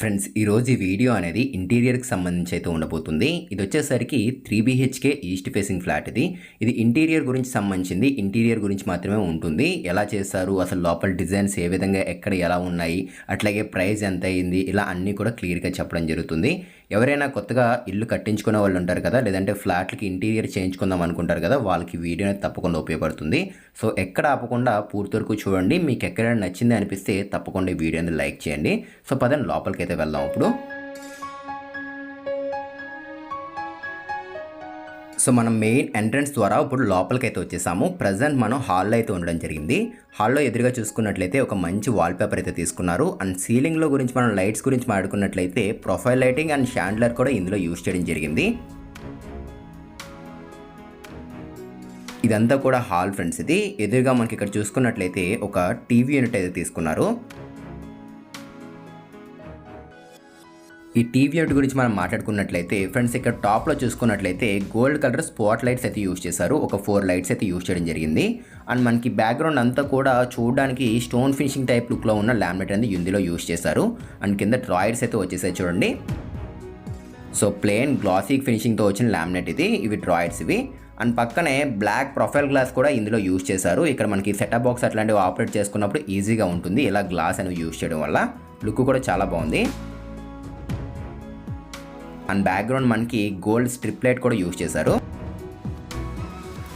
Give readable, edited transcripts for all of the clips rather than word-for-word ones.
Friends ఈరోజు ఈ video అనేది ఇంటీరియర్కి సంబంధించి అయితే ఉండబోతుంది. ఇది వచ్చేసరికి 3 BHK ఈస్ట్ ఫేసింగ్ ఫ్లాట్. ఇది ఇంటీరియర్ గురించి సంబంధించింది. ఇంటీరియర్ గురించి మాత్రమే ఉంటుంది. ఎలా చేస్తారు, అసలు లోపల డిజైన్స్ ఏ విధంగా ఎక్కడ ఎలా ఉన్నాయి, అట్లాగే ప్రైస్ ఎంత అయింది, ఇలా అన్నీ కూడా క్లియర్గా చెప్పడం జరుగుతుంది. ఎవరైనా కొత్తగా ఇల్లు కట్టించుకునే వాళ్ళు ఉంటారు కదా, లేదంటే ఫ్లాట్లకి ఇంటీరియర్ చేయించుకుందాం అనుకుంటారు కదా, వాళ్ళకి వీడియో అనేది తప్పకుండా ఉపయోగపడుతుంది. సో ఎక్కడ ఆపకుండా పూర్తి వరకు చూడండి. మీకు ఎక్కడైనా నచ్చింది అనిపిస్తే తప్పకుండా ఈ వీడియోని లైక్ చేయండి. సో పదండి లోపలికి అయితే వెళ్దాం. ఇప్పుడు సో మనం మెయిన్ ఎంట్రన్స్ ద్వారా ఇప్పుడు లోపలికి అయితే వచ్చేసాము. ప్రజెంట్ మనం హాల్లో అయితే ఉండడం జరిగింది. హాల్లో ఎదురుగా చూసుకున్నట్లయితే ఒక మంచి వాల్పేపర్ అయితే తీసుకున్నారు. అండ్ సీలింగ్లో గురించి మనం లైట్స్ గురించి మాట్లాడుకున్నట్లయితే ప్రొఫైల్ లైటింగ్ అండ్ షాండ్లర్ కూడా ఇందులో యూజ్ చేయడం జరిగింది. ఇదంతా కూడా హాల్ ఫ్రెండ్స్. ఇది ఎదురుగా మనకి ఇక్కడ చూసుకున్నట్లయితే ఒక టీవీ యూనిట్ అయితే తీసుకున్నారు. ఈ టీవీ యూనిట్ గురించి మనం మాట్లాడుకున్నట్లయితే ఫ్రెండ్స్, ఇక్కడ టాప్లో చూసుకున్నట్లయితే గోల్డ్ కలర్ స్పాట్ లైట్స్ అయితే యూజ్ చేశారు. ఒక 4 లైట్స్ అయితే యూజ్ చేయడం జరిగింది. అండ్ మనకి బ్యాక్గ్రౌండ్ అంతా కూడా చూడడానికి స్టోన్ ఫినిషింగ్ టైప్ లుక్లో ఉన్న లామినేట్ అనేది ఇందులో యూజ్ చేశారు. అండ్ కింద డ్రాయర్స్ అయితే వచ్చేసాయి చూడండి. సో ప్లెయిన్ గ్లాసీ ఫినిషింగ్తో వచ్చిన లామినేట్ ఇవి డ్రాయర్స్ ఇవి. అండ్ పక్కనే బ్లాక్ ప్రొఫైల్ గ్లాస్ కూడా ఇందులో యూజ్ చేశారు. ఇక్కడ మనకి సెటప్ బాక్స్ అట్లాంటివి ఆపరేట్ చేసుకున్నప్పుడు ఈజీగా ఉంటుంది ఇలా గ్లాస్ అనేవి యూజ్ చేయడం వల్ల. లుక్ కూడా చాలా బాగుంది. అండ్ బ్యాక్గ్రౌండ్ మనకి గోల్డ్ స్ట్రిప్ లైట్ కూడా యూజ్ చేశారు.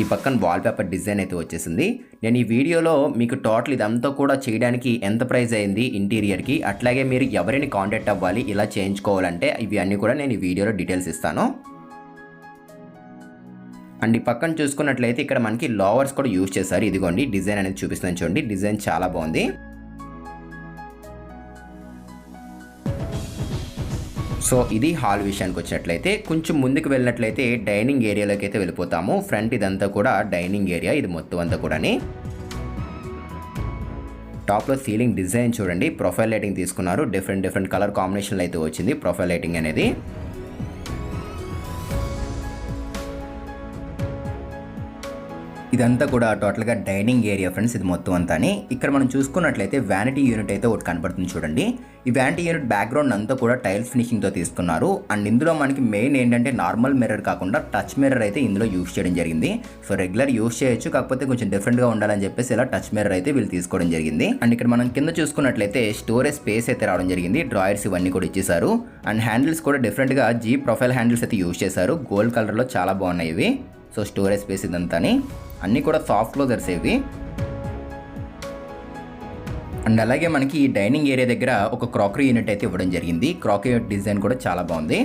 ఈ పక్కన వాల్పేపర్ డిజైన్ అయితే వచ్చేసింది. నేను ఈ వీడియోలో మీకు టోటల్ ఇదంతా కూడా చేయడానికి ఎంత ప్రైస్ అయింది ఇంటీరియర్కి, అట్లాగే మీరు ఎవరిని కాంటాక్ట్ అవ్వాలి ఇలా చేయించుకోవాలంటే ఇవి అన్నీ కూడా నేను ఈ వీడియోలో డీటెయిల్స్ ఇస్తాను. అండ్ ఈ పక్కన చూసుకున్నట్లయితే ఇక్కడ మనకి లోవర్స్ కూడా యూజ్ చేశారు. ఇదిగోండి డిజైన్ అనేది చూపిస్తాను చూడండి. డిజైన్ చాలా బాగుంది. సో ఇది హాల్ విషయానికి వచ్చినట్లయితే కొంచెం ముందుకు వెళ్ళినట్లయితే డైనింగ్ ఏరియాలోకి అయితే వెళ్ళిపోతాము. ఫ్రంట్ ఇదంతా కూడా డైనింగ్ ఏరియా. ఇది మొత్తం అంతా కూడా టాప్లో సీలింగ్ డిజైన్ చూడండి. ప్రొఫైల్ లైటింగ్ తీసుకున్నారు. డిఫరెంట్ కలర్ కాంబినేషన్లో అయితే వచ్చింది ప్రొఫైల్ లైటింగ్ అనేది. ఇదంతా కూడా టోటల్గా డైనింగ్ ఏరియా ఫ్రెండ్స్. ఇది మొత్తం అంతా ఇక్కడ మనం చూసుకున్నట్లయితే వ్యానిటీ యూనిట్ అయితే ఒకటి కనపడుతుంది చూడండి. ఈ వ్యానిటీ యూనిట్ బ్యాక్గ్రౌండ్ అంతా కూడా టైల్స్ ఫినిషింగ్తో తీసుకున్నారు. అండ్ ఇందులో మనకి మెయిన్ ఏంటంటే నార్మల్ మిర్రర్ కాకుండా టచ్ మిర్రర్ అయితే ఇందులో యూజ్ చేయడం జరిగింది. సో రెగ్యులర్ యూజ్ చేయొచ్చు, కాకపోతే కొంచెం డిఫరెంట్గా ఉండాలని చెప్పేసి ఇలా టచ్ మిర్రర్ అయితే వీళ్ళు తీసుకోవడం జరిగింది. అండ్ ఇక్కడ మనం కింద చూసుకున్నట్లయితే స్టోరేజ్ స్పేస్ అయితే రావడం జరిగింది. డ్రాయర్స్ ఇవన్నీ కూడా ఇచ్చేసారు. అండ్ హ్యాండిల్స్ కూడా డిఫరెంట్గా జీ ప్రొఫైల్ హ్యాండిల్స్ అయితే యూజ్ చేశారు. గోల్డ్ కలర్లో చాలా బాగున్నాయి ఇవి. సో స్టోరేజ్ స్పేస్ ఇదంతా అన్నీ కూడా సాఫ్ట్ క్లోజర్స్ ఇవి. అండ్ అలాగే మనకి ఈ డైనింగ్ ఏరియా దగ్గర ఒక క్రాకరీ యూనిట్ అయితే ఇవ్వడం జరిగింది. క్రాకరీ యూనిట్ డిజైన్ కూడా చాలా బాగుంది.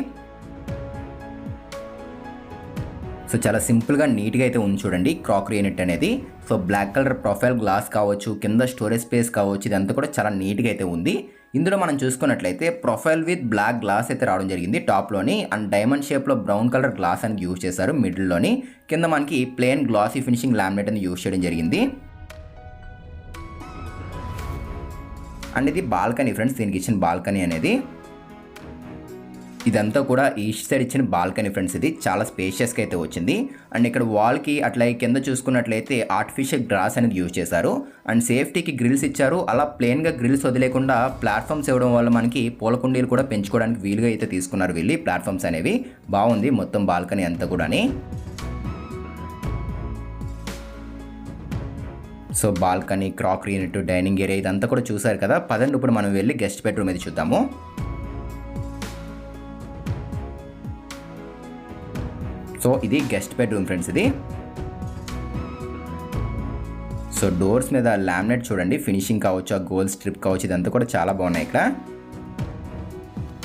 సో చాలా సింపుల్గా నీట్గా అయితే ఉంది చూడండి క్రాకరీ యూనిట్ అనేది. So black colour profile glass కావచ్చు, కింద స్టోరేజ్ స్పేస్ కావచ్చు, ఇదంతా కూడా చాలా నీట్గా అయితే ఉంది. ఇందులో మనం చూసుకున్నట్లయితే ప్రొఫైల్ విత్ బ్లాక్ గ్లాస్ అయితే రావడం జరిగింది టాప్లోని. అండ్ డైమండ్ షేప్లో బ్రౌన్ కలర్ గ్లాస్ అనేది యూజ్ చేశారు మిడిల్లోని. కింద మనకి ప్లెయిన్ గ్లాసీ ఫినిషింగ్ లామినేట్ అనేది యూజ్ చేయడం జరిగింది. అండ్ ఇది బాల్కనీ ఫ్రెండ్స్, దీనికి ఇచ్చిన బాల్కనీ అనేది. ఇదంతా కూడా ఈస్ట్ సైడ్ ఇచ్చిన బాల్కనీ ఫ్రెండ్స్. ఇది చాలా స్పేషియస్గా అయితే వచ్చింది. అండ్ ఇక్కడ వాల్కి అట్లాగే కింద చూసుకున్నట్లయితే ఆర్టిఫిషియల్ గ్రాస్ అనేది యూజ్ చేశారు. అండ్ సేఫ్టీకి గ్రిల్స్ ఇచ్చారు. అలా ప్లెయిన్గా గ్రిల్స్ వదిలేకుండా ప్లాట్ఫామ్స్ ఇవ్వడం వల్ల మనకి పూల కుండీలు కూడా పెంచుకోవడానికి వీలుగా అయితే తీసుకున్నారు వీళ్ళు ప్లాట్ఫామ్స్ అనేవి. బాగుంది మొత్తం బాల్కనీ అంతా కూడా. So balcony, crockery unit, dining area ఇదంతా కూడా చూసారు కదా. పదండి ఇప్పుడు మనం వెళ్ళి గెస్ట్ బెడ్రూమ్ అయితే చూద్దాము. సో ఇది గెస్ట్ బెడ్రూమ్ ఫ్రెండ్స్ ఇది. సో డోర్స్ మీద లామినేట్ చూడండి, ఫినిషింగ్ కావచ్చు, ఆ గోల్డ్ స్ట్రిప్ కావచ్చు, ఇదంతా కూడా చాలా బాగున్నాయి ఇక్కడ.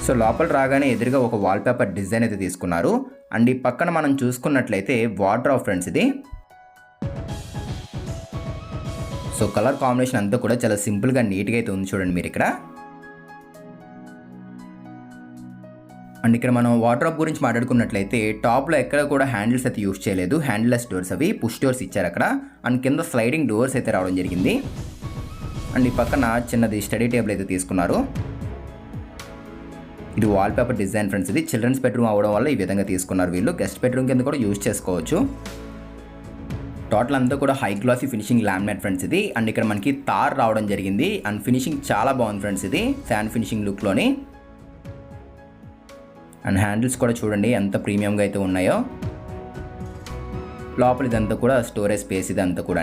సో లోపల రాగానే ఎదురుగా ఒక వాల్పేపర్ డిజైన్ అయితే తీసుకున్నారు. అండ్ ఈ పక్కన మనం చూసుకున్నట్లయితే వార్డ్రోబ్ ఫ్రెండ్స్ ఇది. సో కలర్ కాంబినేషన్ అంతా కూడా చాలా సింపుల్గా నీట్గా అయితే ఉంది చూడండి మీరు ఇక్కడ. అండ్ ఇక్కడ మనం వార్డ్రోబ్ గురించి మాట్లాడుకున్నట్లయితే టాప్లో ఎక్కడ కూడా హ్యాండిల్స్ అయితే యూజ్ చేయలేదు. హ్యాండిల్లెస్ డోర్స్ అవి పుష్ డోర్స్ ఇచ్చారు అక్కడ. అండ్ కింద స్లైడింగ్ డోర్స్ అయితే రావడం జరిగింది. అండ్ ఈ పక్కన చిన్నది స్టడీ టేబుల్ అయితే తీసుకున్నారు. ఇది వాల్పేపర్ డిజైన్ ఫ్రెండ్స్. ఇది చిల్డ్రన్స్ బెడ్రూమ్ అవ్వడం వల్ల ఈ విధంగా తీసుకున్నారు వీళ్ళు. గెస్ట్ బెడ్రూమ్ కింద కూడా యూజ్ చేసుకోవచ్చు. టోటల్ అంతా కూడా high glossy finishing laminate friends ఇది. అండ్ ఇక్కడ మనకి తార్ రావడం జరిగింది. అండ్ ఫినిషింగ్ చాలా బాగుంది ఫ్రెండ్స్. ఇది శాండ్ ఫినిషింగ్ లుక్లోని. అండ్ హ్యాండిల్స్ కూడా చూడండి ఎంత ప్రీమియంగా అయితే ఉన్నాయో. లోపల ఇదంతా కూడా స్టోరేజ్ స్పేస్ ఇదంతా కూడా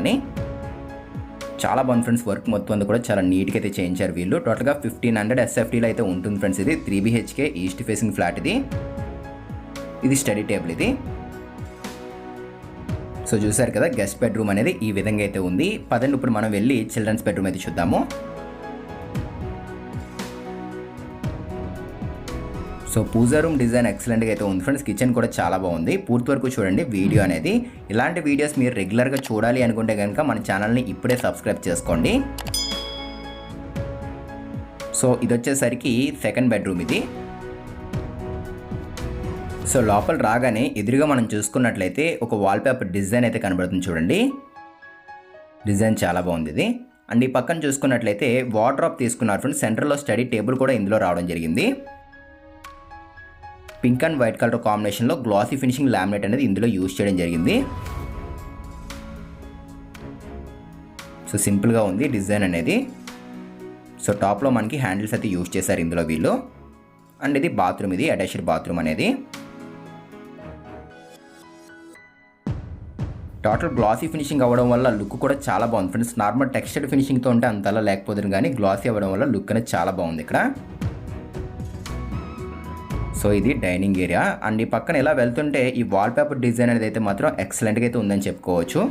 చాలా బాగుంది ఫ్రెండ్స్. వర్క్ మొత్తం అంతా కూడా చాలా నీట్గా అయితే చేయించారు వీళ్ళు. టోటల్గా 1500 SFTలో అయితే ఉంటుంది ఫ్రెండ్స్. ఇది 3 BHK ఈస్ట్ ఫేసింగ్ ఫ్లాట్. ఇది స్టడీ టేబుల్ ఇది. సో చూసారు కదా, గెస్ట్ బెడ్రూమ్ అనేది ఈ విధంగా అయితే ఉంది. పదండి ఇప్పుడు మనం వెళ్ళి చిల్డ్రన్స్ బెడ్రూమ్ అయితే చూద్దాము. సో పూజా రూమ్ డిజైన్ ఎక్సలెంట్గా అయితే ఉంది ఫ్రెండ్స్. కిచెన్ కూడా చాలా బాగుంది. పూర్తి వరకు చూడండి వీడియో అనేది. ఇలాంటి వీడియోస్ మీరు రెగ్యులర్గా చూడాలి అనుకుంటే కనుక మన ఛానల్ని ఇప్పుడే సబ్స్క్రైబ్ చేసుకోండి. సో ఇది వచ్చేసరికి సెకండ్ బెడ్రూమ్ ఇది. సో లోపల రాగానే ఎదురుగా మనం చూసుకున్నట్లయితే ఒక వాల్పేపర్ డిజైన్ అయితే కనబడుతుంది చూడండి. డిజైన్ చాలా బాగుంది ఇది. అండ్ ఈ పక్కన చూసుకున్నట్లయితే వార్డ్రోబ్ తీసుకున్నారు ఫ్రెండ్స్. సెంటర్లో స్టడీ టేబుల్ కూడా ఇందులో రావడం జరిగింది. పింక్ అండ్ వైట్ కలర్ కాంబినేషన్లో గ్లాసీ ఫినిషింగ్ లామినేట్ అనేది ఇందులో యూజ్ చేయడం జరిగింది. సో సింపుల్గా ఉంది డిజైన్ అనేది. సో టాప్లో మనకి హ్యాండిల్స్ అయితే యూజ్ చేశారు ఇందులో వీళ్ళు. అండ్ ఇది బాత్రూమ్, ఇది అటాచ్డ్ బాత్రూమ్ అనేది. టోటల్ గ్లాసీ ఫినిషింగ్ అవ్వడం వల్ల లుక్ కూడా చాలా బాగుంది ఫ్రెండ్స్. నార్మల్ టెక్స్చర్డ్ ఫినిషింగ్తో ఉంటే అంతలా లేకపోతుంది, కానీ గ్లాసీ అవ్వడం వల్ల లుక్ అనేది చాలా బాగుంది ఇక్కడ. సో ఇది డైనింగ్ ఏరియా. అండ్ ఈ పక్కన ఇలా వెళ్తుంటే ఈ వాల్పేపర్ డిజైన్ అనేది అయితే మాత్రం ఎక్సలెంట్గా అయితే ఉందని చెప్పుకోవచ్చు.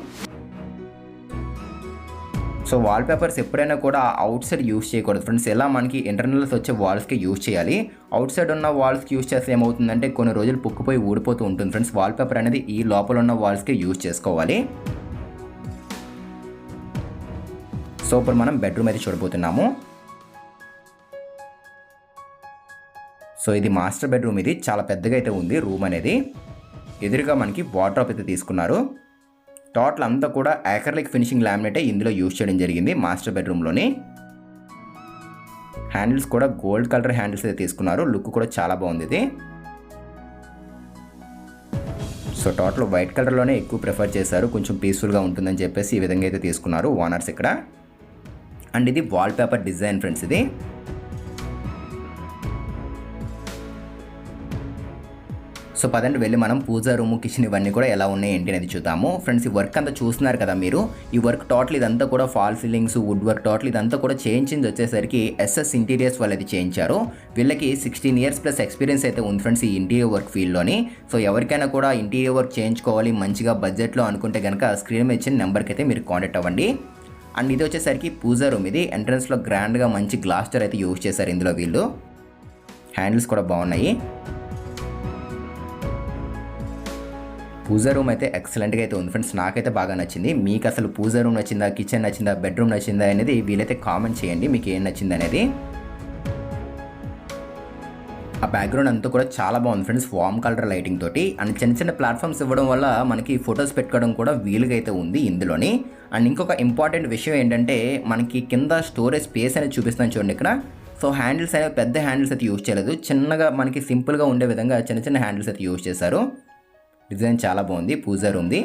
సో వాల్పేపర్స్ ఎప్పుడైనా కూడా అవుట్ సైడ్ యూజ్ చేయకూడదు ఫ్రెండ్స్. ఎలా మనకి ఇంటర్నల్స్ వచ్చే వాల్స్కి యూజ్ చేయాలి. అవుట్ సైడ్ ఉన్న వాల్స్కి యూజ్ చేస్తే ఏమవుతుందంటే కొన్ని రోజులు పుక్కుపోయి ఊడిపోతూ ఉంటుంది ఫ్రెండ్స్. వాల్పేపర్ అనేది ఈ లోపల ఉన్న వాల్స్కి యూజ్ చేసుకోవాలి. సో ఇప్పుడు మనం బెడ్రూమ్ అయితే చూడబోతున్నాము. సో ఇది మాస్టర్ బెడ్రూమ్. ఇది చాలా పెద్దగా అయితే ఉంది రూమ్ అనేది. ఎదురుగా మనకి వార్డ్రోబ్ అయితే తీసుకున్నారు. టోటల్ అంతా కూడా యాక్రిలిక్ ఫినిషింగ్ లామినేటే ఇందులో యూజ్ చేయడం జరిగింది మాస్టర్ బెడ్రూమ్లోని. హ్యాండిల్స్ కూడా గోల్డ్ కలర్ హ్యాండిల్స్ అయితే తీసుకున్నారు. లుక్ కూడా చాలా బాగుంది ఇది. సో టోటల్ వైట్ కలర్లోనే ఎక్కువ ప్రిఫర్ చేశారు, కొంచెం పీస్ఫుల్గా ఉంటుందని చెప్పేసి ఈ విధంగా అయితే తీసుకున్నారు ఓనర్స్ ఇక్కడ. అండ్ ఇది వాల్పేపర్ డిజైన్ ఫ్రెండ్స్ ఇది. సో పదండి వెళ్ళి మనం పూజా రూమ్, కిచెన్ ఇవన్నీ కూడా ఎలా ఉన్నాయి ఏంటి అనేది చూద్దాము ఫ్రెండ్స్. ఈ వర్క్ అంతా చూస్తున్నారు కదా మీరు. ఈ వర్క్ టోటల్ ఇదంతా కూడా fall ceilings, wood work total ఇదంతా కూడా చేయించింది వచ్చేసరికి SS ఇంటీరియర్స్ వాళ్ళు అయితే చేయించారు. వీళ్ళకి 16 years ప్లస్ ఎక్స్పీరియన్స్ అయితే ఉంది ఫ్రెండ్స్ ఈ ఇంటీరియర్ వర్క్ ఫీల్డ్లోని. సో ఎవరికైనా కూడా ఇంటీరియర్ వర్క్ చేయించుకోవాలి మంచిగా బడ్జెట్లో అనుకుంటే కనుక స్క్రీన్ మీద ఇచ్చిన నెంబర్కి అయితే మీరు కాంటాక్ట్ అవ్వండి. అండ్ ఇది వచ్చేసరికి పూజా రూమ్. ఇది ఎంట్రన్స్లో గ్రాండ్గా మంచి గ్లాస్ డోర్ అయితే యూజ్ చేశారు ఇందులో వీళ్ళు. హ్యాండిల్స్ కూడా బాగున్నాయి. పూజా రూమ్ అయితే ఎక్సలెంట్గా అయితే ఉంది ఫ్రెండ్స్. నాకైతే బాగా నచ్చింది. మీకు అసలు పూజా రూమ్ నచ్చిందా, కిచెన్ నచ్చిందా, బెడ్రూమ్ నచ్చిందా అనేది వీలైతే కామెంట్ చేయండి మీకు ఏం నచ్చింది అనేది. ఆ బ్యాక్గ్రౌండ్ అంతా కూడా చాలా బాగుంది ఫ్రెండ్స్, వామ్ కలర్ లైటింగ్ తోటి. అండ్ చిన్న చిన్న ప్లాట్ఫామ్స్ ఇవ్వడం వల్ల మనకి ఫొటోస్ పెట్టుకోవడం కూడా వీలుగా అయితే ఉంది ఇందులోని. అండ్ ఇంకొక ఇంపార్టెంట్ విషయం ఏంటంటే మనకి కింద స్టోరేజ్ స్పేస్ అనేది చూపిస్తాను చూడండి ఇక్కడ. సో హ్యాండిల్స్ అనేవి పెద్ద హ్యాండిల్స్ అయితే యూజ్ చేయలేదు, చిన్నగా మనకి సింపుల్గా ఉండే విధంగా చిన్న చిన్న హ్యాండిల్స్ అయితే యూజ్ చేశారు. డిజైన్ చాలా బాగుంది పూజా రూమ్ది.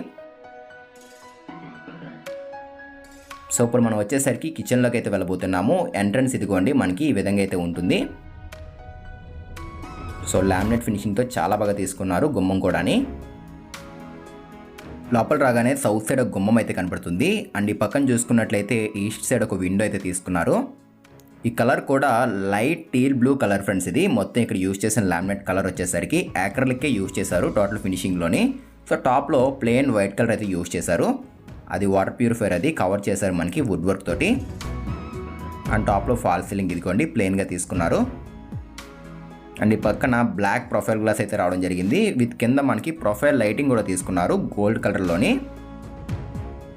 సో ఇప్పుడు మనం వచ్చేసరికి కిచెన్లోకి అయితే వెళ్ళబోతున్నాము. ఎంట్రన్స్ ఇదిగోండి మనకి ఈ విధంగా అయితే ఉంటుంది. సో లామినేట్ ఫినిషింగ్తో చాలా బాగా తీసుకున్నారు గుమ్మం కూడాని. లోపల రాగానే సౌత్ సైడ్ ఒక గుమ్మం అయితే కనపడుతుంది. అండ్ ఈ పక్కన చూసుకున్నట్లయితే ఈస్ట్ సైడ్ ఒక విండో అయితే తీసుకున్నారు. ఈ కలర్ కూడా light teal blue colour friends. ఇది మొత్తం ఇక్కడ యూజ్ చేసిన లామినేట్ కలర్ వచ్చేసరికి యాక్రిలిక్కే యూజ్ చేశారు టోటల్ ఫినిషింగ్లోని. సో టాప్లో ప్లెయిన్ వైట్ కలర్ అయితే యూజ్ చేశారు. అది వాటర్ ప్యూరిఫైర్ అది కవర్ చేశారు మనకి వుడ్ వర్క్ తోటి. అండ్ టాప్లో ఫాల్ సీలింగ్ ఇదిగోండి ప్లెయిన్గా తీసుకున్నారు. అండ్ ఈ పక్కన బ్లాక్ ప్రొఫైల్ గ్లాస్ అయితే రావడం జరిగింది. విత్ కింద మనకి ప్రొఫైల్ లైటింగ్ కూడా తీసుకున్నారు గోల్డ్ కలర్లోని.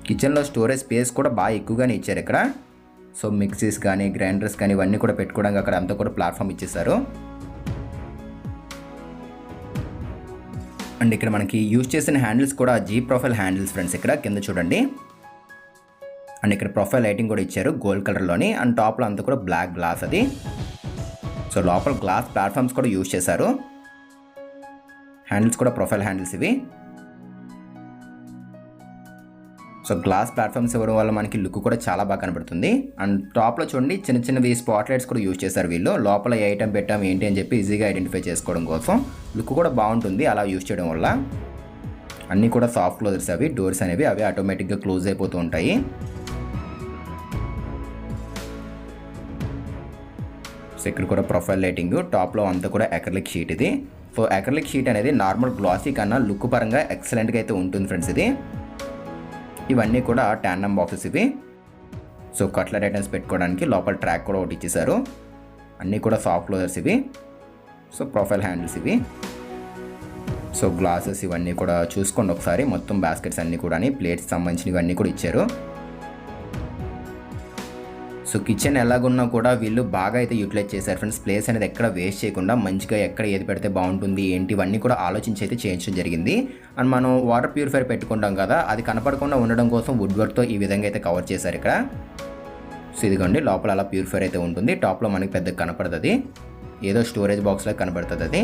కిచెన్లో స్టోరేజ్ స్పేస్ కూడా బాగా ఎక్కువగానే ఇచ్చారు ఇక్కడ. సో మిక్సీస్ కానీ గ్రైండర్స్ కానీ ఇవన్నీ కూడా పెట్టుకోవడానికి అక్కడ అంతా కూడా ప్లాట్ఫామ్ ఇచ్చేసారు. అండ్ ఇక్కడ మనకి యూజ్ చేసిన హ్యాండిల్స్ కూడా జీ ప్రొఫైల్ హ్యాండిల్స్ ఫ్రెండ్స్. ఇక్కడ కింద చూడండి. అండ్ ఇక్కడ ప్రొఫైల్ లైటింగ్ కూడా ఇచ్చారు గోల్డ్ కలర్లోని. అండ్ టాప్లో అంతా కూడా బ్లాక్ గ్లాస్ అది. సో లోపల గ్లాస్ ప్లాట్ఫామ్స్ కూడా యూజ్ చేశారు. హ్యాండిల్స్ కూడా ప్రొఫైల్ హ్యాండిల్స్ ఇవి. సో గ్లాస్ ప్లాట్ఫామ్స్ ఇవ్వడం వల్ల మనకి లుక్ కూడా చాలా బాగా కనబడుతుంది. అండ్ టాప్లో చూడండి చిన్న చిన్నవి స్పాట్ లైట్స్ కూడా యూజ్ చేశారు వీళ్ళు. లోపల ఏ ఐటమ్ పెట్టాం ఏంటి అని చెప్పి ఈజీగా ఐడెంటిఫై చేసుకోవడం కోసం. లుక్ కూడా బాగుంటుంది అలా యూజ్ చేయడం వల్ల. అన్నీ కూడా సాఫ్ట్ క్లోజర్స్ అవి, డోర్స్ అనేవి అవి ఆటోమేటిక్గా క్లోజ్ అయిపోతూ ఉంటాయి. సో ఇక్కడ కూడా ప్రొఫైల్ లైటింగ్, టాప్లో అంతా కూడా అక్రిలిక్ షీట్ ఇది. సో అక్రిలిక్ షీట్ అనేది నార్మల్ గ్లాసీ కన్నా లుక్ పరంగా ఎక్సలెంట్గా అయితే ఉంటుంది ఫ్రెండ్స్ ఇది. ఇవన్నీ కూడా టాండమ్ బాక్సెస్ ఇవి. సో కట్లర్ ఐటమ్స్ పెట్టుకోవడానికి లోపల ట్రాక్ కూడా ఒకటి ఇచ్చేసారు. అన్నీ కూడా సాఫ్ట్ క్లోజర్స్ ఇవి. సో ప్రొఫైల్ హ్యాండిల్స్ ఇవి. సో గ్లాసెస్ ఇవన్నీ కూడా చూసుకోండి ఒకసారి. మొత్తం బాస్కెట్స్ అన్నీ కూడా ప్లేట్స్ సంబంధించినవి ఇవన్నీ కూడా ఇచ్చారు. సో కిచెన్ ఎలాగున్నా కూడా వీళ్ళు బాగా అయితే యూటిలైజ్ చేశారు ఫ్రెండ్స్. ప్లేస్ అనేది ఎక్కడ వేస్ట్ చేయకుండా మంచిగా ఎక్కడ ఏది పెడితే బాగుంటుంది ఏంటి ఇవన్నీ కూడా ఆలోచించి అయితే చేయించడం జరిగింది. అండ్ మనం వాటర్ ప్యూరిఫైర్ పెట్టుకుంటాం కదా, అది కనపడకుండా ఉండడం కోసం వుడ్ వర్క్తో ఈ విధంగా అయితే కవర్ చేశారు ఇక్కడ. సో ఇదిగోండి లోపల అలా ప్యూరిఫైర్ అయితే ఉంటుంది. టాప్లో మనకి పెద్దగా కనపడుతుంది, ఏదో స్టోరేజ్ బాక్స్లో కనపడుతుంది అది.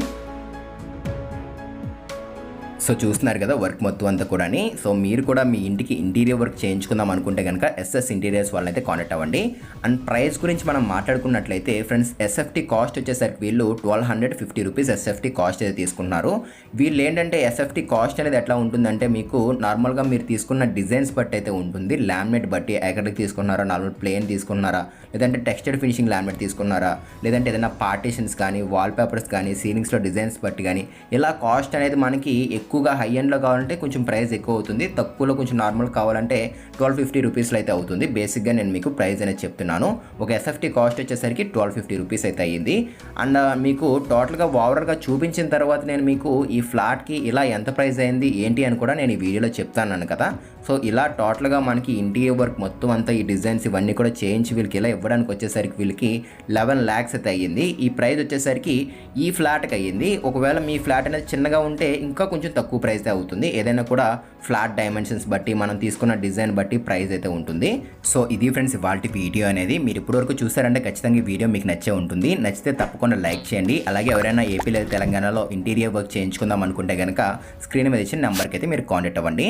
సో చూస్తున్నారు కదా వర్క్ మొత్తం అంతా కూడా. సో మీరు కూడా మీ ఇంటికి ఇంటీరియర్ వర్క్ చేయించుకుందాం అనుకుంటే కనుక ఎస్ఎస్ ఇంటీరియర్స్ వాళ్ళైతే కాంటాక్ట్ అవ్వండి. అండ్ ప్రైస్ గురించి మనం మాట్లాడుకున్నట్లయితే ఫ్రెండ్స్, ఎస్ఎఫ్టీ కాస్ట్ వచ్చేసరికి వీళ్ళు 1250 రూపీస్ ఎస్ఎఫ్టీ కాస్ట్ అయితే తీసుకున్నారు. వీళ్ళు ఏంటంటే ఎస్ఎఫ్టీ కాస్ట్ అనేది ఎట్లా ఉంటుందంటే మీకు నార్మల్గా మీరు తీసుకున్న డిజైన్స్ బట్టి అయితే ఉంటుంది. లామినేట్ బట్టి ఎక్కడికి తీసుకున్నారా, నార్మల్ ప్లేన్ తీసుకున్నారా, లేదంటే టెక్స్చర్డ్ ఫినిషింగ్ లామినేట్ తీసుకున్నారా, లేదంటే ఏదైనా పార్టీషన్స్ కానీ వాల్ పేపర్స్ కానీ సీలింగ్స్లో డిజైన్స్ బట్టి కానీ ఇలా కాస్ట్ అనేది మనకి ఎక్కువగా హై ఎండ్లో కావాలంటే కొంచెం ప్రైస్ ఎక్కువ అవుతుంది, తక్కువలో కొంచెం నార్మల్ కావాలంటే 1250 రూపీస్లో అయితే అవుతుంది. బేసిక్గా నేను మీకు ప్రైస్ అనేది చెప్తున్నాను. ఒక ఎస్ఎఫ్టీ కాస్ట్ వచ్చేసరికి 1250 రూపీస్ అయితే అయ్యింది. అండ్ మీకు టోటల్గా ఓవరాల్గా చూపించిన తర్వాత నేను మీకు ఈ ఫ్లాట్కి ఇలా ఎంత ప్రైస్ అయింది ఏంటి అని కూడా నేను ఈ వీడియోలో చెప్తాను కదా. సో ఇలా టోటల్గా మనకి ఇంటీరియర్ వర్క్ మొత్తం అంతా ఈ డిజైన్స్ ఇవన్నీ కూడా చేయించి వీళ్ళకి ఇలా ఇవ్వడానికి వచ్చేసరికి వీళ్ళకి 11 lakhs అయితే అయ్యింది. ఈ ప్రైస్ వచ్చేసరికి ఈ ఫ్లాట్కి అయ్యింది. ఒకవేళ మీ ఫ్లాట్ అనేది చిన్నగా ఉంటే ఇంకా కొంచెం తక్కువ ప్రైస్ అవుతుంది. ఏదైనా కూడా ఫ్లాట్ డైమెన్షన్స్ బట్టి మనం తీసుకున్న డిజైన్ బట్టి ప్రైస్ అయితే ఉంటుంది. సో ఇది ఫ్రెండ్స్ ఇవాల్టి వీడియో అనేది. మీరు ఇప్పటివరకు చూసారంటే ఖచ్చితంగా ఈ వీడియో మీకు నచ్చే ఉంటుంది. నచ్చితే తప్పకుండా లైక్ చేయండి. అలాగే ఎవరైనా ఏపీ లేదా తెలంగాణలో ఇంటీరియర్ వర్క్ చేయించుకుందాం అనుకుంటే కనుక స్క్రీన్ మీద ఇచ్చిన నెంబర్కి అయితే మీరు కాంటాక్ట్ అవ్వండి.